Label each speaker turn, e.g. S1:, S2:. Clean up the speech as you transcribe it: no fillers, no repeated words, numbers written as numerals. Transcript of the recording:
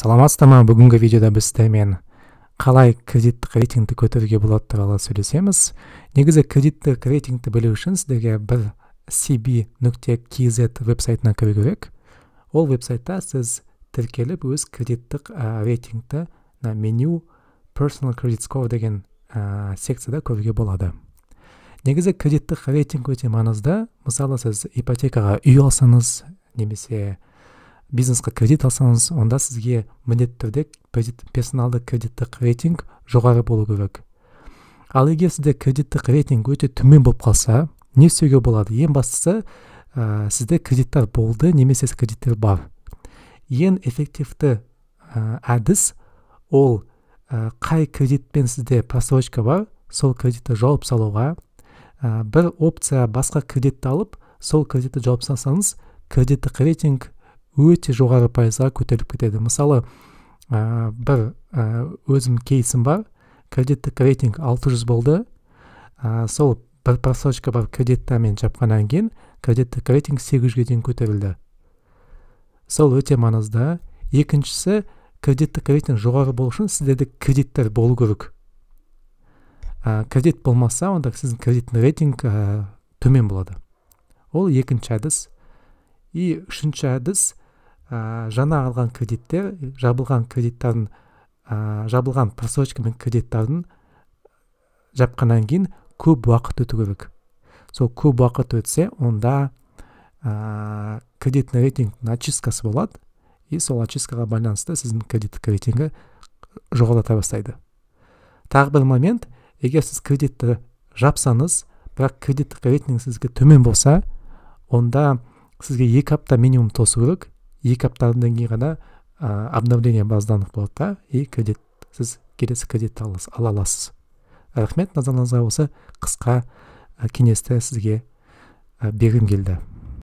S1: Саламатсыздарбы, бүгүнкү видеода биз мен калай кредиттик рейтингди көтөрүүгө болот тууралуу сүйлөшөбүз. Негизи кредиттик рейтингди билүү үчүн сиздерге bir cb.kz вебсайтына кирүү керек. Ол вебсайтта сиз тиркелип өз кредиттик рейтингди меню Personal Credit Score деген секцияда көрүүгө болот. Негизи кредиттик рейтинг өтө маңызды. Мисалы сиз ипотекага үй алсаңыз, немесе бизнеске кредит алсаңыз, онда сизге міндетті түрде персоналдык кредиттик рейтинг жогору болуу керек. Ал эгер сизде кредиттик рейтинг өтө төмөн болуп калса, не істөөгө болот? Эң бастысы, сизде кредиттер болду, немесе кредиттер бар. Эң эффективдүү адис ол кай кредитпен сизде просрочка бар, сол кредитти жооп салууга, bir опция башка кредитти алып, сол кредитти жооп салсаңыз, кредиттик рейтинг өте жогору пайызга көтөрүлүп кетеді. Мисалы, bir өзүм кейсим бар, кредиттик рейтинг 600 болду. Сол bir просрочка бар кредитти мен жапкандан кийин кредиттик рейтинг 800ге чейин көтөрүлдү. Сол өте маңызды. Экинчиси, кредиттик рейтинг жогору болуу үчүн сиздерде кредиттер болуу керек. Кредит болмаса, онда сиздин кредиттик рейтинг төмөн болот. Ол экинчи адис. И үчүнчү адис, жана алган кредиттер, жабылган кредиттердин, жабылган просрочка менен кредиттердин жапкандан кийин көп убакыт өтүү керек. Сол көп убакыт өтсө, онда кредиттик рейтингдин очисткасы болот. И сол очисткага байланыштуу сиздин кредиттик рейтинги жогорулата баштайт. Дагы бир момент, эгер сиз кредитти жапсаңыз, бирок кредиттик рейтинг сизге төмөн болса, онда сизге 2 апта минимум тосуу керек. 2 аптадан кийин гана обновление базданов болот да, и кредит сиз келесі кредит ала аласыз. Рахмет, назарыңызга болсо кыска кеңешти сизге бергим келди.